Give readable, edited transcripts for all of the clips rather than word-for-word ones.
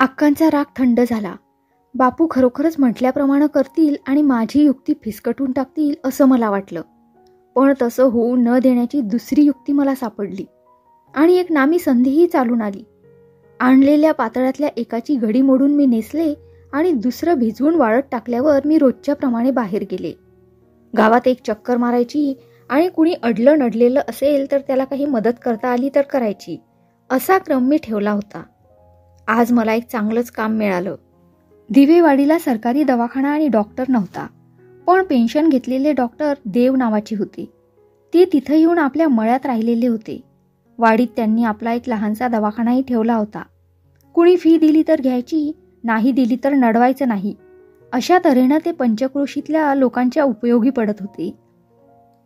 अक्कांचा राग थंड झाला. बापू खरोखरच म्हटल्याप्रमाणे करतील आणि माझी युक्ती फिसकटून टाकतील असं मला वाटलं. पण तसं होऊ न देण्याची दुसरी युक्ती मला सापडली आणि एक नामी संधीही चालून आली. आणलेल्या पातळातल्या एकाची घडी मोडून मी नेसले आणि दुसरं भिजवून वाळत टाकल्यावर मी रोजच्या प्रमाणे बाहेर गेले. गावात एक चक्कर मारायची आणि कुणी अडलं नडलेलं असेल तर त्याला काही मदत करता आली तर करायची, असा क्रम मी ठेवला होता. आज मला एक चांगलंच काम मिळालं. दिवेवाडीला सरकारी दवाखाना आणि डॉक्टर नव्हता, पण पेन्शन घेतलेले डॉक्टर देव नावाची होते. ते तिथं येऊन आपल्या मळ्यात राहिलेले होते. वाडीत त्यांनी आपला एक लहानसा दवाखानाही ठेवला होता. कुणी फी दिली तर घ्यायची, नाही दिली तर नडवायचं नाही, अशा तऱ्हेनं ते पंचक्रोशीतल्या लोकांच्या उपयोगी पडत होते.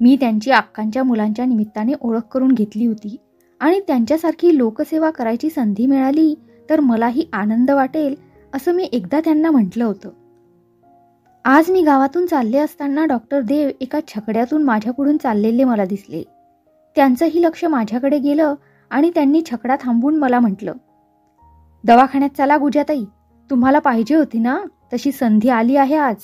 मी त्यांची अक्कांच्या मुलांच्या निमित्ताने ओळख करून घेतली होती आणि त्यांच्यासारखी लोकसेवा करायची संधी मिळाली तर मलाही आनंद वाटेल असं मी एकदा त्यांना म्हटलं होतं. आज मी गावातून चालले असताना डॉक्टर देव एका छकड्यातून माझ्यापुढून चाललेले मला दिसले. त्यांचंही लक्ष माझ्याकडे गेलं आणि त्यांनी छकडा थांबवून मला म्हटलं, दवाखान्यात चला गुजाताई, तुम्हाला पाहिजे होती ना, तशी संधी आली आहे आज.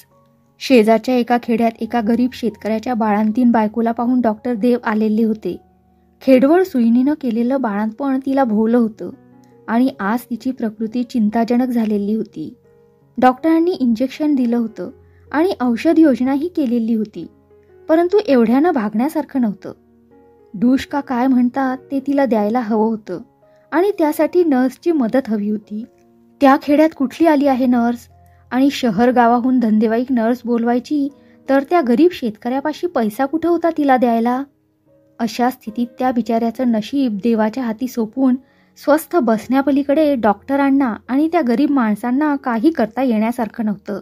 शेजारच्या एका खेड्यात एका गरीब शेतकऱ्याच्या बाळंतीण बायकोला पाहून डॉक्टर देव आलेले होते. खेडवळ सुईणीनं केलेलं बाळंतपण तिला भोवलं होतं आणि आज तिची प्रकृती चिंताजनक झालेली होती. डॉक्टरांनी इंजेक्शन दिलं होतं आणि औषध योजनाही केलेली होती, परंतु एवढ्यानं भागण्यासारखं नव्हतं. डूश का काय म्हणतात ते तिला द्यायला हवं होतं आणि त्यासाठी नर्सची मदत हवी होती. त्या खेड्यात कुठली आली आहे नर्स, आणि शहर गावाहून धंदेवाईक नर्स बोलवायची तर त्या गरीब शेतकऱ्यापाशी पैसा कुठं होता तिला द्यायला. अशा स्थितीत त्या बिचाऱ्याचं नशीब देवाच्या हाती सोपवून स्वस्थ बसण्यापलीकडे डॉक्टरांना आणि त्या गरीब माणसांना काही करता येण्यासारखं नव्हतं.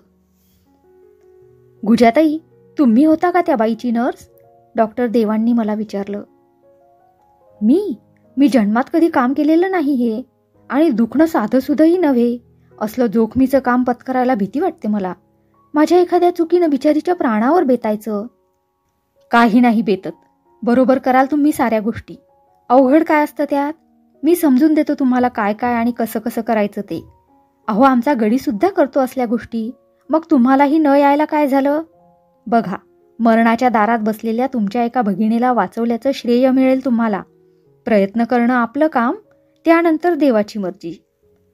गुजाताई, तुम्ही होता का त्या बाईची नर्स? डॉक्टर देवांनी मला विचारलं. मी जन्मात कधी काम केलेलं नाही हे, आणि दुखणं साधंसुधंही नव्हे. असलं जोखमीचं काम पत्करायला भीती वाटते मला. माझ्या एखाद्या चुकीनं बिचारीच्या प्राणावर बेतायचं. काही नाही बेतत, बरोबर कराल तुम्ही साऱ्या गोष्टी. अवघड काय असतं त्यात? मी समजून देतो तुम्हाला काय काय आणि कसं कसं करायचं ते. अहो, आमचा गडीसुद्धा करतो असल्या गोष्टी, मग तुम्हालाही न यायला काय झालं? बघा, मरणाच्या दारात बसलेल्या तुमच्या एका भगिनीला वाचवल्याचं श्रेय मिळेल तुम्हाला. प्रयत्न करणं आपलं काम, त्यानंतर देवाची मर्जी.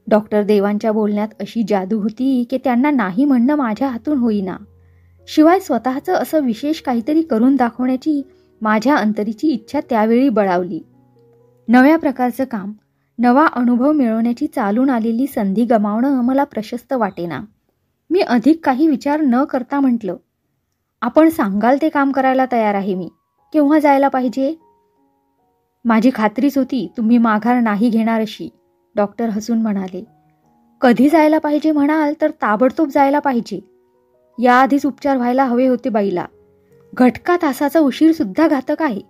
डॉक्टर देवांच्या बोलण्यात अशी जादू होती की त्यांना नाही म्हणणं माझ्या हातून होईना. शिवाय स्वतःचं असं विशेष काहीतरी करून दाखवण्याची माझ्या अंतरीची इच्छा त्यावेळी बळावली. नव्या प्रकारचं काम, नवा अनुभव मिळवण्याची चालून आलेली संधी गमावणं मला प्रशस्त वाटेना. मी अधिक काही विचार न करता म्हटलं, आपण सांगाल ते काम करायला तयार आहे मी. केव्हा जायला पाहिजे? माझी खात्रीच होती तुम्ही माघार नाही घेणार अशी, डॉक्टर हसून म्हणाले. कधी जायला पाहिजे म्हणाल तर ताबडतोब जायला पाहिजे. याआधीच उपचार व्हायला हवे होते बाईला. घटका तासाचा उशीर सुद्धा घातक आहे.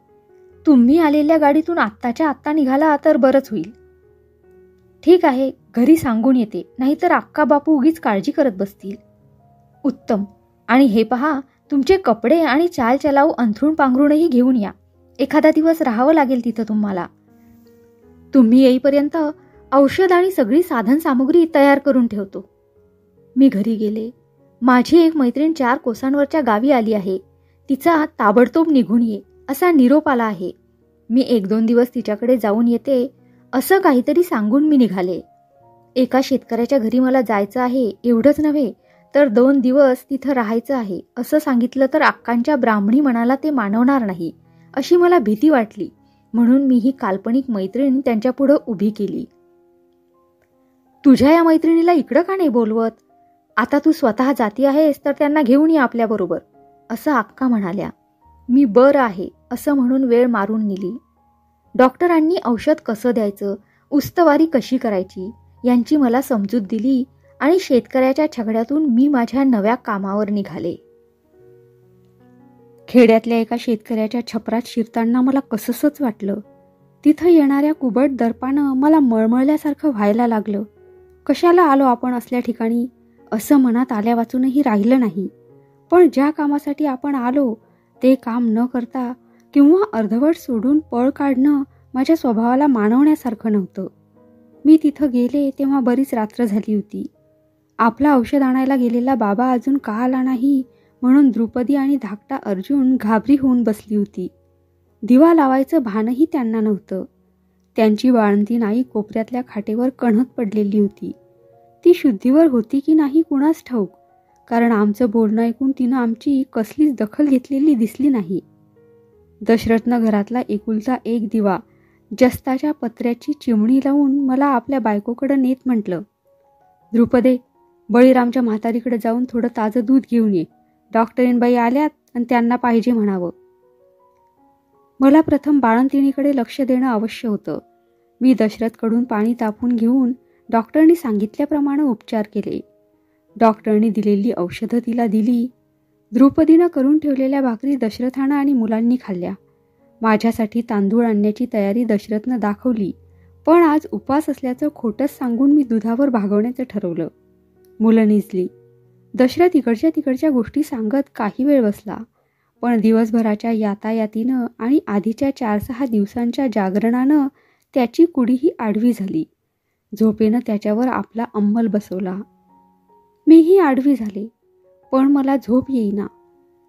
तुम्ही आलेल्या गाडीतून आत्ताच्या आत्ता निघाला तर बरंच होईल. ठीक आहे, घरी सांगून येते, नाहीतर अक्का बापू उगीच काळजी करत बसतील. उत्तम. आणि हे पहा, तुमचे कपडे आणि चालचलाऊ अंथरूण पांघरूणही घेऊन या. एखादा दिवस राहावं लागेल तिथं तुम्हाला. तुम्ही येईपर्यंत औषध आणि सगळी साधन सामुग्री तयार करून ठेवतो. मी घरी गेले. माझी एक मैत्रीण 4 कोसांवरच्या गावी आली आहे. तिचा ताबडतोब निघून ये असा निरोप आला आहे. मी 1-2 दिवस तिच्याकडे जाऊन येते असं काहीतरी सांगून मी निघाले. एका शेतकऱ्याच्या घरी मला जायचं आहे एवढंच नव्हे तर 2 दिवस तिथं राहायचं आहे असं सांगितलं तर अक्कांच्या ब्राह्मणी मनाला ते मानवणार नाही अशी मला भीती वाटली. म्हणून मी ही काल्पनिक मैत्रीण त्यांच्यापुढं उभी केली. तुझ्या या मैत्रिणीला इकडं का नाही बोलवत? आता तू स्वतः जाती आहेस तर त्यांना घेऊन ये आपल्याबरोबर, असं अक्का म्हणाल्या. मी बरं आहे असं म्हणून वेळ मारून नेली. डॉक्टरांनी औषध कसं द्यायचं, उस्तवारी कशी करायची यांची मला समजूत दिली आणि शेतकऱ्याच्या छकड्यातून मी माझ्या नव्या कामावर निघाले. खेड्यातल्या एका शेतकऱ्याच्या छपरात शिरताना मला कसंसच वाटलं. तिथं येणाऱ्या कुबट दर्पानं मला मळमळल्यासारखं व्हायला लागलं. कशाला आलो आपण असल्या ठिकाणी असं मनात आल्या वाचूनही राहिलं नाही. पण ज्या कामासाठी आपण आलो ते काम न करता किंवा अर्धवट सोडून पळ काढणं माझ्या स्वभावाला मानवण्यासारखं नव्हतं. मी तिथं गेले तेव्हा बरीच रात्र झाली होती. आपला औषध आणायला गेलेला बाबा अजून का आला नाही म्हणून द्रुपदी आणि धाकटा अर्जुन घाबरी होऊन बसली होती. दिवा लावायचं भानही त्यांना नव्हतं. त्यांची बाळंतीण आई कोपऱ्यातल्या खाटेवर कण्हत पडलेली होती. ती शुद्धीवर होती की नाही कुणास ठाऊक, कारण आमचं बोलणं ऐकून तिनं आमची कसलीच दखल घेतलेली दिसली नाही. दशरथनं घरातला एकुलता एक दिवा जस्ताच्या पत्र्याची चिमणी लावून मला आपल्या बायकोकडे नेत म्हटलं, द्रुपदे, बळीरामच्या म्हातारीकडे जाऊन थोडं ताजं दूध घेऊन ये. डॉक्टरीनबाई आल्यात आणि त्यांना पाहिजे म्हणावं. मला प्रथम बाळंतिणीकडे लक्ष देणं अवश्य होतं. मी दशरथकडून पाणी तापून घेऊन डॉक्टरनी सांगितल्याप्रमाणे उपचार केले. डॉक्टरनी दिलेली औषधं तिला दिली. द्रुपदीनं करून ठेवलेल्या भाकरी दशरथानं आणि मुलांनी खाल्ल्या. माझ्यासाठी तांदूळ आणण्याची तयारी दशरथनं दाखवली, पण आज उपास असल्याचं खोटंच सांगून मी दुधावर भागवण्याचं ठरवलं. मुलं निजली. दशरथ इकडच्या गोष्टी सांगत काही वेळ बसला, पण दिवसभराच्या यातायातीनं आणि आधीच्या 4-6 दिवसांच्या जागरणानं त्याची कुडीही आडवी झाली. झोपेनं त्याच्यावर आपला अंमल बसवला. मीही आडवी झाले, पण मला झोप येईना.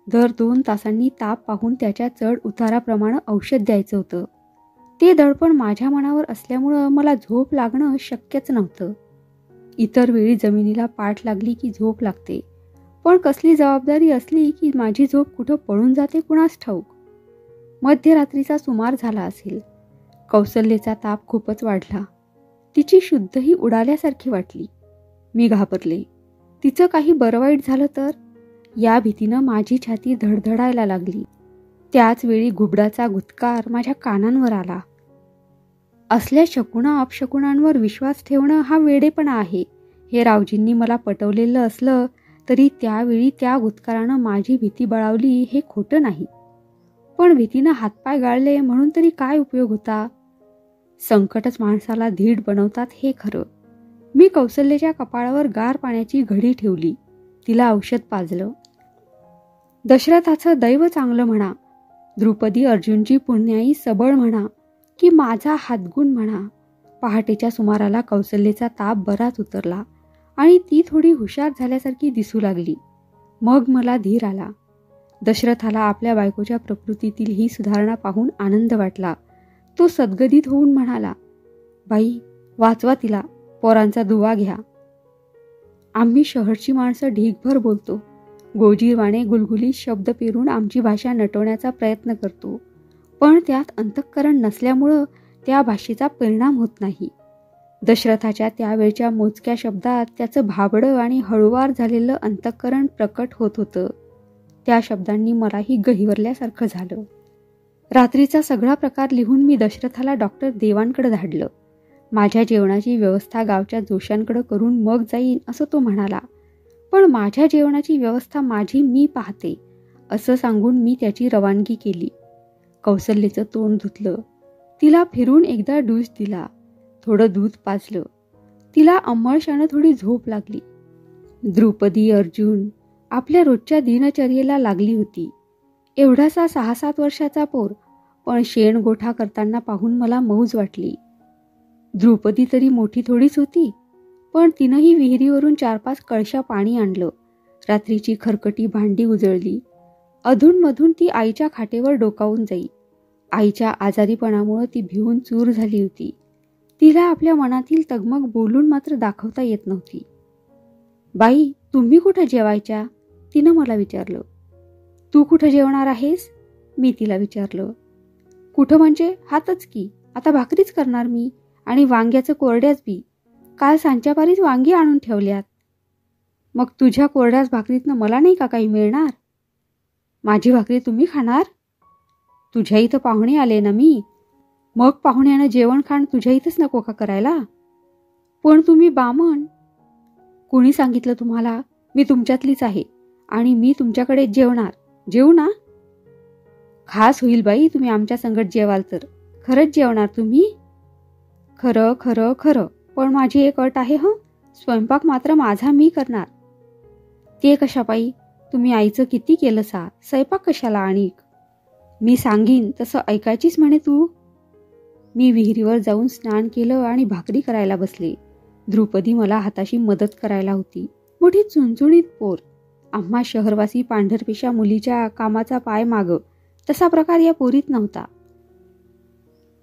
दर 2 तासांनी ताप पाहून त्याच्या चढ उताराप्रमाणे औषध द्यायचं होतं. ते दडपण माझ्या मनावर असल्यामुळं मला झोप लागणं शक्यच नव्हतं. इतर वेळी जमिनीला पाठ लागली की झोप लागते, पण कसली जबाबदारी असली की माझी झोप कुठं पळून जाते कुणास ठाऊक. मध्यरात्रीचा सुमार झाला असेल. कौसल्येचा ताप खूपच वाढला. तिची शुद्धही उडाल्यासारखी वाटली. मी घाबरले. तिचं काही बरं वाईट झालं तर, या भीतीनं माझी छाती धडधडायला लागली. त्याच वेळी घुबडाचा गुदकार माझ्या कानांवर आला. असल्या शकुना अपशकुनांवर विश्वास ठेवणं हा वेडेपणा आहे हे रावजींनी मला पटवलेलं असलं तरी त्यावेळी त्या गुदकारानं माझी भीती बळावली हे खोटं नाही. पण भीतीनं हातपाय गाळले म्हणून तरी काय उपयोग होता. संकटच माणसाला धीड बनवतात हे खरं. मी कौसल्याच्या कपाळावर गार पाण्याची घडी ठेवली. तिला औषध पाजलं. दशरथाचं दैव चांगलं म्हणा, द्रुपदी अर्जुनची पुण्याई सबळ म्हणा, की माझा हातगुण म्हणा, पहाटेच्या सुमाराला कौसल्याचा ताप बराच उतरला आणि ती थोडी हुशार झाल्यासारखी दिसू लागली. मग मला धीर आला. दशरथाला आपल्या बायकोच्या प्रकृतीतील ही सुधारणा पाहून आनंद वाटला. तो सद्गदित होऊन म्हणाला, बाई, वाचवा तिला, पोरांचा दुवा घ्या. आम्ही शहरची माणसं ढीगभर बोलतो. गोजीरवाणे गुलगुलीत शब्द पेरून आमची भाषा नटवण्याचा प्रयत्न करतो, पण त्यात अंतःकरण नसल्यामुळं त्या भाषेचा परिणाम होत नाही. दशरथाच्या त्यावेळच्या मोजक्या शब्दात त्याचं भाबडं आणि हळुवार झालेलं अंतःकरण प्रकट होत होतं. त्या शब्दांनी मलाही गहिवरल्यासारखं झालं. रात्रीचा सगळा प्रकार लिहून मी दशरथाला डॉक्टर देवांकडे धाडलं. माझ्या जेवणाची व्यवस्था गावच्या जोशांकडे करून मग जाईन असं तो म्हणाला, पण माझ्या जेवणाची व्यवस्था माझी मी पाहते असं सांगून मी त्याची रवानगी केली. कौसल्याचं तोंड धुतलं. तिला फिरून एकदा डूस दिला. थोडं दूध पाजलं. तिला अंमळशानं थोडी झोप लागली. द्रुपदी अर्जुन आपल्या रोजच्या दिनचर्येला लागली होती. एवढासा 6-7 वर्षाचा पोर, पण शेण गोठा करताना पाहून मला मौज वाटली. द्रुपदी तरी मोठी थोडीच होती, पण तिनंही विहिरीवरून 4-5 कळशा पाणी आणलं. रात्रीची खरकटी भांडी उजळली. अधूनमधून ती आईच्या खाटेवर डोकावून जाई. आईच्या आजारीपणामुळे ती भिवून चूर झाली होती. तिला आपल्या मनातील तगमग बोलून मात्र दाखवता येत नव्हती. बाई, तुम्ही कुठं जेवायच्या? तिनं मला विचारलं. तू कुठं जेवणार आहेस? मी तिला विचारलं. कुठं म्हणजे हातच की, आता भाकरीच करणार मी, आणि वांग्याचं कोरड्याच बी. काल सांच्यापारीच वांगी आणून ठेवल्यात. मग तुझ्या कोरड्याच भाकरीतनं मला नाही का काही मिळणार? माझी भाकरी तुम्ही खाणार? तुझ्या इथं पाहुणे आले ना मी, मग पाहुण्यानं जेवण खाण तुझ्या इथंच नको का करायला? पण तुम्ही बामण. कोणी सांगितलं तुम्हाला? मी तुमच्यातलीच आहे आणि मी तुमच्याकडे जेवणार. जेवू ना? खास होईल बाई तुम्ही आमच्या संगत जेवाल तर. खरंच जेवणार तुम्ही? खरं खरं खरं, पण माझी एक अट आहे हं. स्वयंपाक मात्र माझा मी करणार. ते कशा बाई? तुम्ही आईचं किती केलं सा, स्वयंपाक कशाला आणीक? मी सांगीन तसं ऐकायचीच म्हणे तू. मी विहिरीवर जाऊन स्नान केलं आणि भाकरी करायला बसले. द्रुपदी मला हाताशी मदत करायला होती. मोठी चुणचुणीत पोर. आम्हा शहरवासी पांढरपेशा मुलीच्या कामाचा पाय माग तसा प्रकार या पोरीत नव्हता.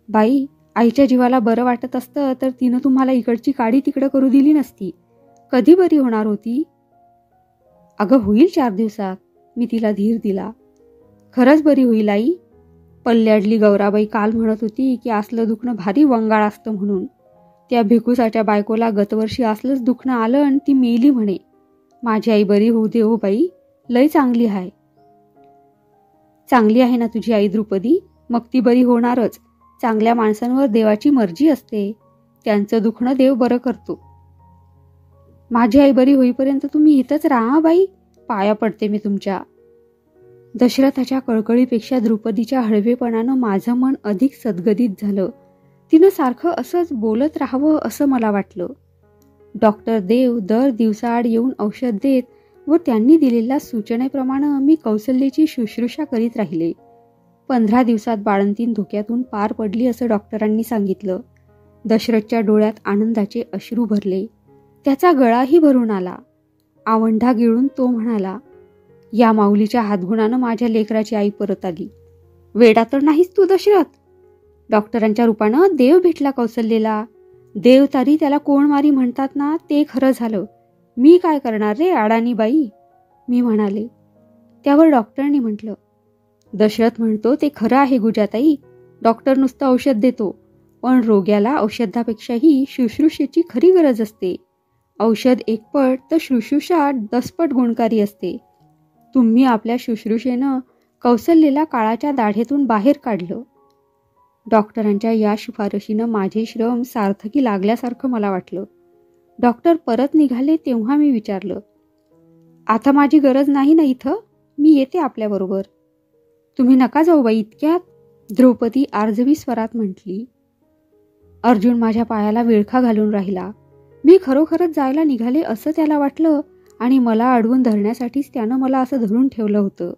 बाई, आईच्या जीवाला बरं वाटत असतं तर तिनं तुम्हाला इकडची काडी तिकडं करू दिली नसती. कधी बरी होणार होती? अगं होईल 4 दिवसात, मी तिला धीर दिला. खरंच बरी होईल आई? पल्ल्याडली गौराबाई काल म्हणत होती की असलं दुखणं भारी वंगाळ असतं म्हणून. त्या भिकुसाच्या बायकोला गतवर्षी असलंच दुखणं आलं आणि ती मेली म्हणे. माझी आई बरी होऊ दे हो बाई, लय चांगली आहे. चांगली आहे ना तुझी आई द्रुपदी? मग ती बरी होणारच. चांगल्या माणसांवर देवाची मर्जी असते. त्यांचं दुखणं देव बरं करतो. माझी आई बरी होईपर्यंत तुम्ही इथंच राहा बाई, पाया पडते मी तुमच्या. दशरथाच्या कळकळीपेक्षा द्रुपदीच्या हळवेपणानं माझं मन अधिक सद्गदित झालं. तिनं सारखं असंच बोलत राहावं असं मला वाटलं. डॉक्टर देव दर दिवसाआड येऊन औषध देत व त्यांनी दिलेल्या सूचनेप्रमाणे मी कौसल्याची शुश्रूषा करीत राहिले. 15 दिवसात बाळंतीण धोक्यातून पार पडली असं डॉक्टरांनी सांगितलं. दशरथच्या डोळ्यात आनंदाचे अश्रू भरले. त्याचा गळाही भरून आला. आवंढा गिळून तो म्हणाला, या माऊलीच्या हातगुणानं माझ्या लेकराची आई परत आली. वेडा तर नाहीस तू दशरथ? डॉक्टरांच्या रूपानं देव भेटला कौसल्याला. देव तारी त्याला कोण मारी म्हणतात ना, ते खरं झालं. मी काय करणार रे अडाणी बाई, मी म्हणाले. त्यावर डॉक्टरांनी म्हटलं, दशरथ म्हणतो ते खरं आहे गुजाताई. डॉक्टर नुसतं औषध देतो, पण रोग्याला औषधापेक्षाही शुश्रूषेची खरी गरज असते. औषध एकपट तर शुश्रूषा 10 पट गुणकारी असते. तुम्ही आपल्या शुश्रूषेनं कौसल्याला काळाच्या दाढेतून बाहेर काढलं. डॉक्टरांच्या या शिफारशीनं माझे श्रम सार्थकी लागल्यासारखं मला वाटलं. डॉक्टर परत निघाले तेव्हा मी विचारलं, आता माझी गरज नाही ना इथं? मी येते आपल्याबरोबर. तुम्ही नका जाऊ बाई इतक्यात, द्रौपदी आर्जवी स्वरात म्हटली. अर्जुन माझ्या पायाला विळखा घालून राहिला. मी खरोखरच जायला निघाले असं त्याला वाटलं आणि मला अडवून धरण्यासाठीच त्यानं मला असं धरून ठेवलं होतं.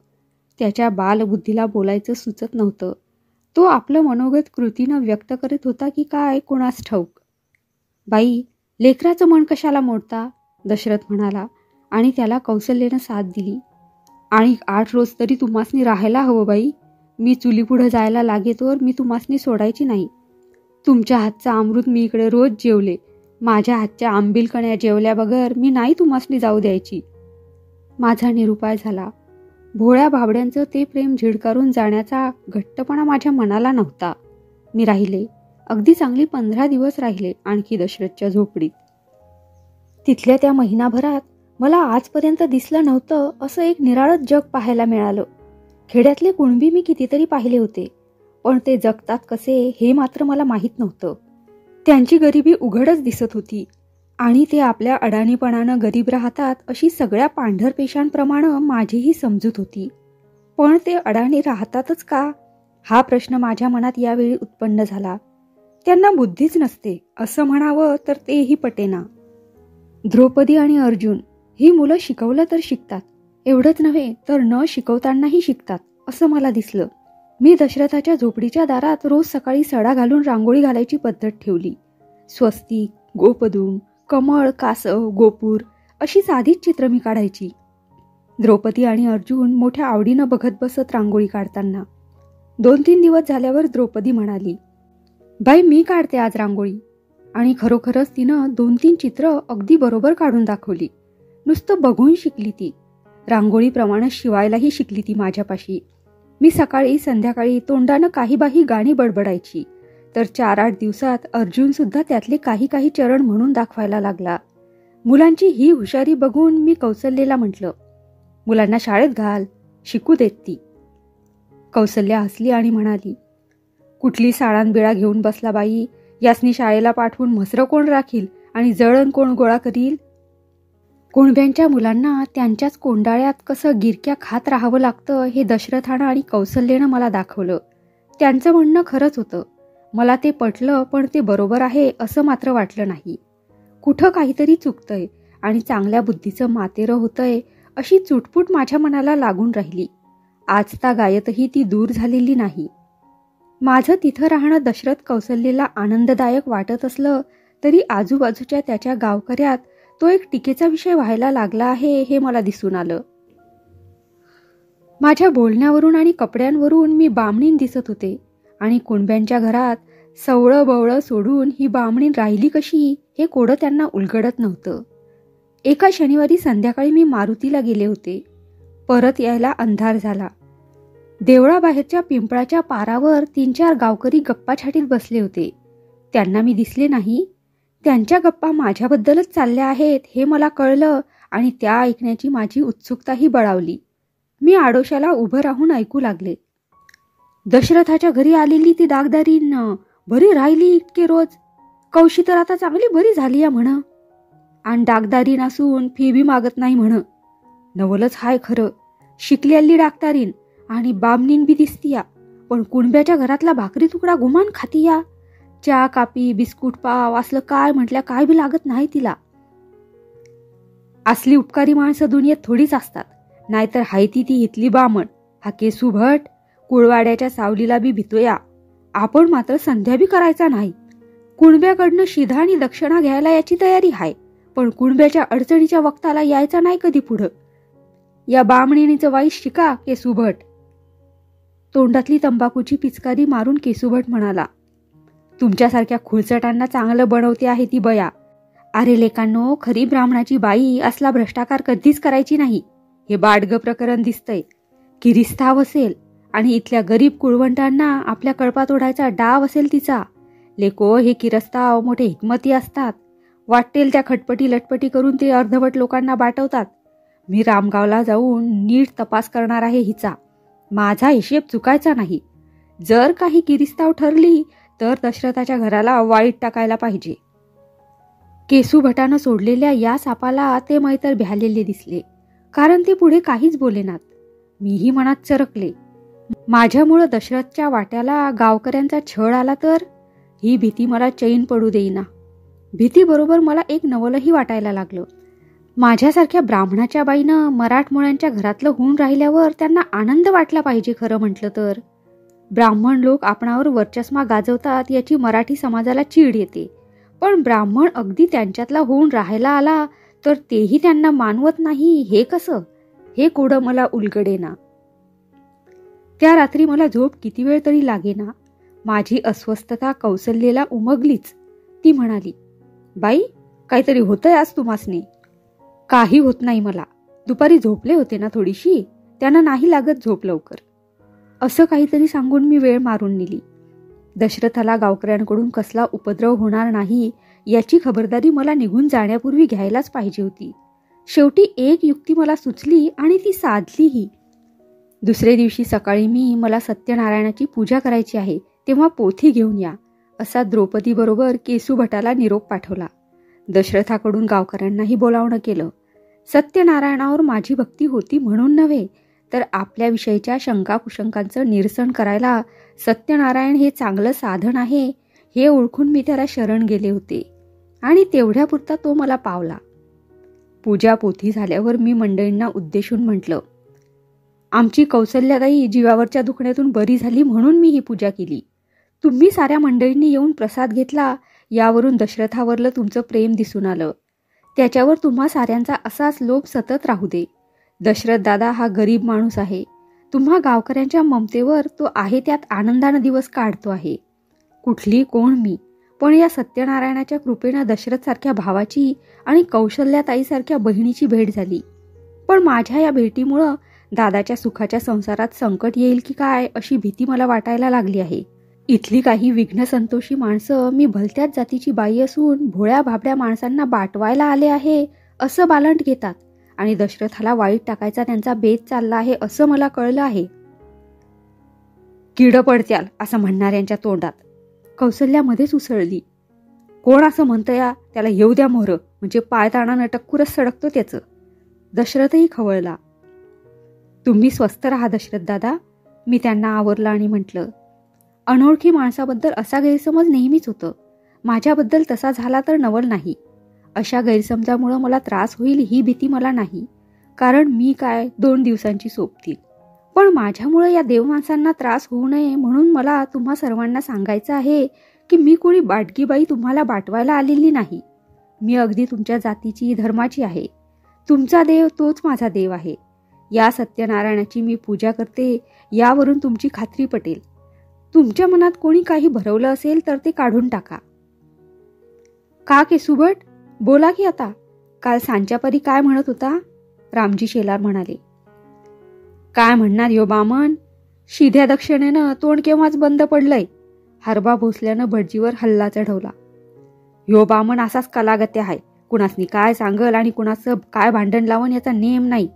त्याच्या बालबुद्धीला बोलायचं सुचत नव्हतं. तो आपलं मनोगत कृतीनं व्यक्त करीत होता की काय कोणास ठाऊक. बाई, लेकराचं मन कशाला मोडता? दशरथ म्हणाला आणि त्याला कौसल्यानं साथ दिली. आणि 8 रोज तरी तुम्हासनी राहायला हवं बाई. मी चुलीपुढं जायला लागेतोवर मी तुम्हासनी सोडायची नाही. तुमच्या हातचा अमृत मी इकडे रोज जेवले. माझ्या हातच्या आंबिलकण्या जेवल्या बगर मी नाही तुम्हासनी जाऊ द्यायची. माझा निरुपाय झाला. भोळ्या भाबड्यांचं ते प्रेम झिडकारून जाण्याचा घट्टपणा माझ्या मनाला नव्हता. मी राहिले. अगदी चांगली 15 दिवस राहिले आणखी दशरथच्या झोपडीत. तिथल्या त्या महिनाभरात मला आजपर्यंत दिसलं नव्हतं असं एक निराळंच जग पाहायला मिळालं. खेड्यातले कुणबी मी कितीतरी पाहिले होते, पण ते जगतात कसे हे मात्र मला माहीत नव्हतं. त्यांची गरिबी उघडच दिसत होती आणि ते आपल्या अडाणीपणानं गरीब राहतात अशी सगळ्या पांढरपेशांप्रमाणे माझीही समजूत होती. पण ते अडाणी राहतातच का, हा प्रश्न माझ्या मनात यावेळी उत्पन्न झाला. त्यांना बुद्धीच नसते असं म्हणावं तर तेही पटेना. द्रौपदी आणि अर्जुन ही मुलं शिकवलं तर शिकतात, एवढंच नव्हे तर न शिकवतानाही शिकतात असं मला दिसलं. मी दशरथाच्या झोपडीच्या दारात रोज सकाळी सडा घालून रांगोळी घालायची पद्धत ठेवली. स्वस्तिक, गोपदुम, कमळ, कासव, गोपूर अशी साधीच चित्र मी काढायची. द्रौपदी आणि अर्जुन मोठ्या आवडीनं बघत बसत रांगोळी काढताना. 2-3 दिवस झाल्यावर द्रौपदी म्हणाली, बाई मी काढते आज रांगोळी. आणि खरोखरच तिनं 2-3 चित्र अगदी बरोबर काढून दाखवली. नुसतं बघून शिकली ती. रांगोळीप्रमाणे शिवायलाही शिकली ती माझ्यापाशी. मी सकाळी संध्याकाळी तोंडानं काही बाही गाणी बडबडायची, तर 4-8 दिवसात अर्जुन सुद्धा त्यातले काही चरण म्हणून दाखवायला लागला. मुलांची ही हुशारी बघून मी कौसल्याला म्हटलं, मुलांना शाळेत घाल, शिकू देत ती. कौसल्या हसली आणि म्हणाली, कुठली साळांबिळा घेऊन बसला बाई, यासनी शाळेला पाठवून म्हसरं कोण राखील आणि जळण कोण गोळा करील? कुणब्यांच्या मुलांना त्यांच्याच कोंडाळ्यात कसं गिरक्या खात राहावं लागतं हे दशरथानं आणि कौसल्यानं मला दाखवलं. त्यांचं म्हणणं खरंच होतं. मला ते पटलं, पण ते बरोबर आहे असं मात्र वाटलं नाही. कुठं काहीतरी चुकतंय आणि चांगल्या बुद्धीचं मातेरं होतंय अशी चुटपुट माझ्या मनाला लागून राहिली. आजता गायतही ती दूर झालेली नाही. माझं तिथं राहणं दशरथ कौसल्येला आनंददायक वाटत असलं तरी आजूबाजूच्या त्याच्या गावकऱ्यात तो एक टीकेचा विषय व्हायला लागला आहे हे मला दिसून आलं. माझ्या बोलण्यावरून आणि कपड्यांवरून मी बामणीन दिसत होते आणि कुणब्यांच्या घरात सवळं बवळं सोडून ही बामणीन राहिली कशी हे कोडं त्यांना उलगडत नव्हतं. एका शनिवारी संध्याकाळी मी मारुतीला गेले होते. परत यायला अंधार झाला. देवळाबाहेरच्या पिंपळाच्या पारावर 3-4 गावकरी गप्पा छाटीत बसले होते. त्यांना मी दिसले नाही. त्यांच्या गप्पा माझ्याबद्दलच चालल्या आहेत हे मला कळलं आणि त्या ऐकण्याची माझी उत्सुकताही बळावली. मी आडोशाला उभं राहून ऐकू लागले. दशरथाच्या घरी आलेली ती दागदारीन बरी राहिली इतके रोज. कौशी तर आता चांगली बरी झाली या म्हण. आणि डागदारीन असून फी बी मागत नाही म्हण. नवलच हाय खरं. शिकलेली डागदारीन आणि बामणीन बी दिसतीया, पण कुणब्याच्या घरातला भाकरी तुकडा गुमान खातीया. चहा कापी बिस्कुट पाव असलं काय म्हटल्या काय बी लागत नाही तिला. असली उपकारी माणसं दुनियेत थोडीच असतात. नाहीतर हायती ती इथली बामण हा केसू भट कुळवाड्याच्या सावलीला बी भितोया. आपण मात्र संध्या बी करायचा नाही. कुणब्याकडनं शिधा आणि दक्षिणा घ्यायला याची तयारी आहे, पण कुणब्याच्या अडचणीच्या वक्ताला यायचा नाही कधी पुढं. या बामणीचं वाईस शिका केसूभट. तोंडातली तंबाखूची पिचकारी मारून केसूभट म्हणाला, तुमच्यासारख्या खुळचटांना चांगलं बनवते आहे ती बया. अरे लेकांनो, खरी ब्राह्मणाची बाई असला भ्रष्टाकार कधीच करायची नाही. हे बाडगं प्रकरण दिसतंय. किरिस्ताव असेल आणि इथल्या गरीब कुळवंटांना आपल्या कळपात ओढायचा डाव असेल तिचा. लेको, हे किरस्ताव मोठे हिकमती असतात. वाटेल त्या खटपटी लटपटी करून ते अर्धवट लोकांना बाटवतात. मी रामगावला जाऊन नीट तपास करणार आहे हिचा. माझा हिशेब चुकायचा नाही. जर काही किरिस्ताव ठरली तर दशरथाच्या घराला वाईट टाकायला पाहिजे. केसूभटानं सोडलेल्या या सापाला ते मैतर भ्यालेले दिसले, कारण ते पुढे काहीच बोलेनात. मीही मनात चरकले. माझ्यामुळं दशरथच्या वाट्याला गावकऱ्यांचा छळ आला तर ही भीती मला चैन पडू देईना. भीतीबरोबर मला एक नवलही वाटायला लागलं. माझ्यासारख्या ब्राह्मणाच्या बाईनं मराठमोळ्यांच्या घरातलं होऊन राहिल्यावर त्यांना आनंद वाटला पाहिजे. खरं म्हटलं तर ब्राह्मण लोक आपणावर वर्चस्मा गाजवतात याची मराठी समाजाला चीड येते, पण ब्राह्मण अगदी त्यांच्यातला होऊन राहायला आला तर तेही त्यांना मानवत नाही हे कसं, हे कोडं मला उलगडेना. त्या रात्री मला झोप किती वेळ तरी लागेना. माझी अस्वस्थता कौसल्येला उमगलीच. ती म्हणाली, बाई, काहीतरी होतंय आज तुम्हासनी. काही होत नाही मला. दुपारी झोपले होते ना थोडीशी, त्यानं नाही लागत झोप लवकर. असं काहीतरी सांगून मी वेळ मारून नेली. दशरथाला गावकऱ्यांकडून कसला उपद्रव होणार नाही याची खबरदारी मला निघून जाण्यापूर्वी घ्यायलाच पाहिजे होती. शेवटी एक युक्ती मला सुचली आणि ती साधलीही. दुसरे दिवशी सकाळी मला सत्यनारायणाची पूजा करायची आहे, तेव्हा पोथी घेऊन या असा द्रौपदीबरोबर केसूभटाला निरोप पाठवला. दशरथाकडून गावकऱ्यांनाही बोलावणं केलं. सत्यनारायणावर माझी भक्ती होती म्हणून नव्हे, तर आपल्याविषयीच्या शंकाकुशंकांचं निरसन करायला सत्यनारायण हे चांगलं साधन आहे हे ओळखून मी त्याला शरण गेले होते आणि तेवढ्यापुरता तो मला पावला. पूजा पोथी झाल्यावर मी मंडळींना उद्देशून म्हटलं, आमची कौसल्याताई जीवावरच्या दुखण्यातून बरी झाली म्हणून मी ही पूजा केली. तुम्ही साऱ्या मंडळींनी येऊन प्रसाद घेतला यावरून दशरथावरलं तुमचं प्रेम दिसून आलं. त्याच्यावर तुम्हा साऱ्यांचा असाच लोभ सतत राहू दे. दशरथ दादा हा गरीब माणूस आहे. तुम्हा गावकऱ्यांच्या ममतेवर तो आहे त्यात आनंदानं दिवस काढतो आहे. कुठली कोण मी, पण या सत्यनारायणाच्या कृपेनं दशरथसारख्या भावाची आणि कौशल्याताईसारख्या बहिणीची भेट झाली. पण माझ्या या भेटीमुळं दादाच्या सुखाच्या संसारात संकट येईल की काय अशी भीती मला वाटायला लागली आहे. इथली काही विघ्नसंतोषी माणसं मी भलत्याच जातीची बाई असून भोळ्या भाबड्या माणसांना बाटवायला आले आहे असं बालंट घेतात आणि दशरथाला वाईट टाकायचा त्यांचा बेत चालला आहे असं मला कळलं आहे. किड पडत्याल असं म्हणणाऱ्यांच्या तोंडात कौसल्यामध्येच उसळली. कोण असं म्हणतया, त्याला येऊ द्या मोहर, म्हणजे पाय ताणानं टक्कुरच सडकतो त्याचं. दशरथही खवळला. तुम्ही स्वस्थ राहा दशरथ दादा, मी त्यांना आवरलं आणि म्हटलं. अनोळखी माणसाबद्दल असा गैरसमज नेहमीच होतं. माझ्याबद्दल तसा झाला तर नवल नाही. अशा गैरसमजामुळं मला त्रास होईल ही भीती मला नाही, कारण मी काय 2 दिवसांची सोबतील. पण माझ्यामुळे या देवमाणसांना त्रास होऊ नये म्हणून मला तुम्हा सर्वांना सांगायचं आहे की मी कोणी बाटकीबाई तुम्हाला बाटवायला आलेली नाही. मी अगदी तुमच्या जातीची धर्माची आहे. तुमचा देव तोच माझा देव आहे. या सत्यनारायणाची मी पूजा करते, यावरून तुमची खात्री पटेल. तुमच्या मनात कोणी काही भरवलं असेल तर ते काढून टाका. का केसूभट, बोला की आता. काल सांच्यापरी काय म्हणत होता? रामजी शेलार म्हणाले. काय म्हणणार यो बामण, शिध्या दक्षिणेनं तोंड केव्हाच बंद पडलंय. हरबा भोसल्यानं भटजीवर हल्ला चढवला. यो बामण असाच कलागत्या आहे. कुणासनी काय सांगल आणि कुणाचं काय भांडण लावून याचा नेम नाही.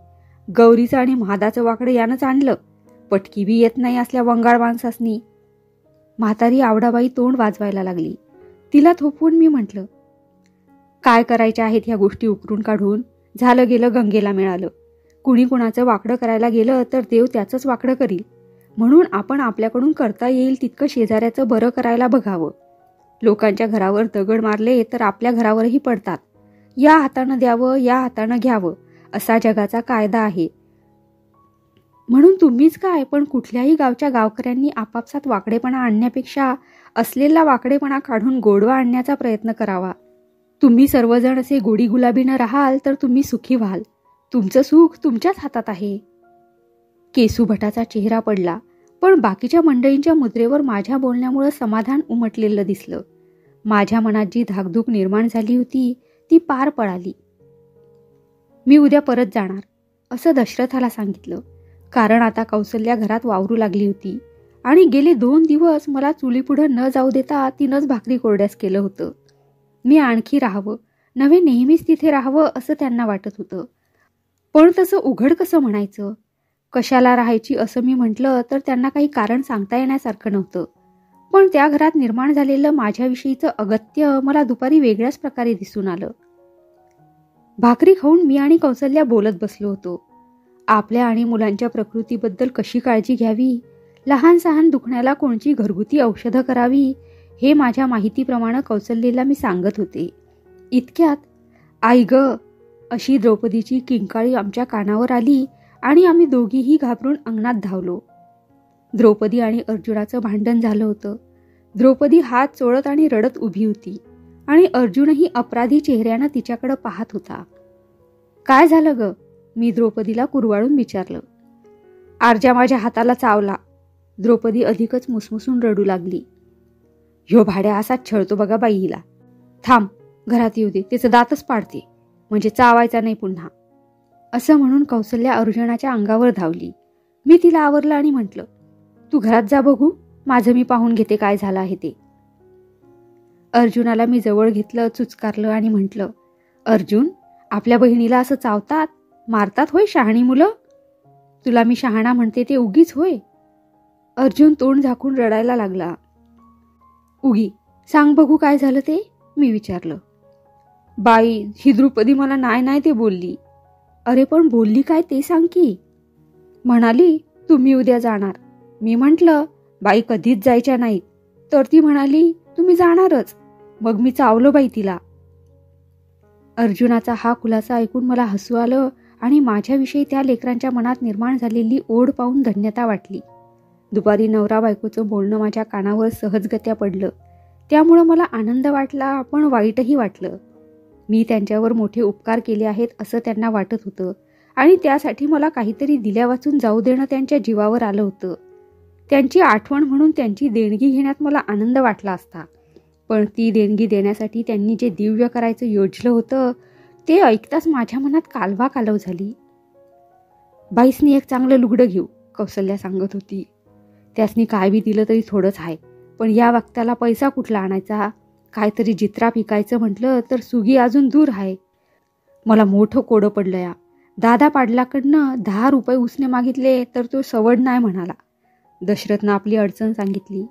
गौरीचं आणि महादाचं वाकडं यानंच आणलं. पटकी बी येत नाही असल्या वंगाळ माणसासनी. म्हातारी आवडाबाई तोंड वाजवायला लागली. तिला थोपवून मी म्हटलं, काय करायच्या आहेत ह्या गोष्टी उकरून काढून? झालं गेलं गंगेला मिळालं. कुणी कुणाचं वाकडं करायला गेलं तर देव त्याचंच वाकडं करील. म्हणून आपण आपल्याकडून करता येईल तितकं शेजाऱ्याचं बरं करायला बघावं. लोकांच्या घरावर दगड मारले तर आपल्या घरावरही पडतात. या हातानं द्यावं, या हातानं घ्यावं, असा जगाचा कायदा आहे. म्हणून तुम्हीच काय, पण कुठल्याही गावच्या गावकऱ्यांनी आपापसात वाकडेपणा आणण्यापेक्षा असलेला वाकडेपणा काढून गोडवा आणण्याचा प्रयत्न करावा. तुम्ही सर्वजण असे गोडी गुलाबीनं राहाल तर तुम्ही सुखी व्हाल. तुमचं सुख तुमच्याच हातात आहे. केसूभटाचा चेहरा पडला, पण बाकीच्या मंडळींच्या मुद्रेवर माझ्या बोलण्यामुळे समाधान उमटलेलं दिसलं. माझ्या मनात जी धाकधूक निर्माण झाली होती ती पार पडाली. मी उद्या परत जाणार असं दशरथाला सांगितलं. कारण आता कौसल्या घरात वावरू लागली होती आणि गेले 2 दिवस मला चुलीपुढं न जाऊ देता तिनंच भाकरी कोरड्यास केलं होतं. मी आणखी राहावं, नव्हे नेहमीच तिथे राहावं असं त्यांना वाटत होतं. पण तसं उघड कसं म्हणायचं? कशाला राहायची असं मी म्हटलं तर त्यांना काही कारण सांगता येण्यासारखं नव्हतं. पण त्या घरात निर्माण झालेलं माझ्याविषयीचं अगत्य मला दुपारी वेगळ्याच प्रकारे दिसून आलं. भाकरी खाऊन मी आणि कौसल्या बोलत बसलो होतो. आपल्या आणि मुलांच्या प्रकृतीबद्दल कशी काळजी घ्यावी, लहान सहान दुखण्याला कोणची घरगुती औषधं करावी, हे माझ्या माहितीप्रमाणे कौसल्येला मी सांगत होते. इतक्यात आई ग अशी द्रौपदीची किंकाळी आमच्या कानावर आली आणि आम्ही दोघीही घाबरून अंगणात धावलो. द्रौपदी आणि अर्जुनाचं भांडण झालं होतं. द्रौपदी हात चोळत आणि रडत उभी होती आणि अर्जुनही अपराधी चेहऱ्यानं तिच्याकडे पाहत होता. काय झालं ग? मी द्रौपदीला कुरवाळून विचारलं. आरजा माझ्या हाताला चावला. द्रौपदी अधिकच मुसमुसून रडू लागली. ह्यो भाड्या असाच छळतो बघा बाई हिला. थांब, घरात येऊ दे, त्याचं दातच पाडते, म्हणजे चावायचा नाही पुन्हा. असं म्हणून कौसल्या अर्जुनाच्या अंगावर धावली. मी तिला आवरलं आणि म्हटलं, तू घरात जा बघू, माझं मी पाहून घेते काय झालं आहे ते. अर्जुनाला मी जवळ घेतलं, चुचकारलं आणि म्हटलं, अर्जुन, आपल्या बहिणीला असं चावतात, मारतात होय शहाणी मुलं? तुला मी शहाणा म्हणते ते उगीच होय? अर्जुन तोंड झाकून रडायला लागला. उगी, सांग बघू काय झालं ते? मी विचारलं. बाई, ही द्रौपदी मला नाही ते बोलली. अरे पण बोलली काय ते सांग की. म्हणाली तुम्ही उद्या जाणार. मी म्हटलं बाई कधीच जायच्या नाहीत. तर ती म्हणाली तुम्ही जाणारच. मग मी चावलो बाई तिला. अर्जुनाचा हा खुलासा ऐकून मला हसू आलं आणि माझ्याविषयी त्या लेकरांच्या मनात निर्माण झालेली ओढ पाहून धन्यता वाटली. दुपारी नवरा बायकोचं बोलणं माझ्या कानावर सहजगत्या पडलं. त्यामुळं मला आनंद वाटला, पण वाईटही वाटलं. मी त्यांच्यावर मोठे उपकार केले आहेत असं त्यांना वाटत होतं आणि त्यासाठी मला काहीतरी दिल्या वाचून जाऊ देणं त्यांच्या जीवावर आलं होतं. त्यांची आठवण म्हणून त्यांची देणगी घेण्यात मला आनंद वाटला असता, पण ती देणगी देण्यासाठी त्यांनी जे दिव्य करायचं योजलं होतं ते ऐकताच माझ्या मनात कालवा कालव झाली. बाईसनी एक चांगलं लुगडं घेऊ, कौसल्या सांगत होती. त्यासनी काय बी दिलं तरी थोडंच आहे, पण या वक्ताला पैसा कुठला आणायचा? काहीतरी जित्रा पिकायचं म्हटलं तर सुगी अजून दूर आहे. मला मोठं कोडं पडलं या. दादा पाडलाकडनं 10 रुपये उसने मागितले तर तो सवड नाही म्हणाला. दशरथनं आपली अडचण सांगितली.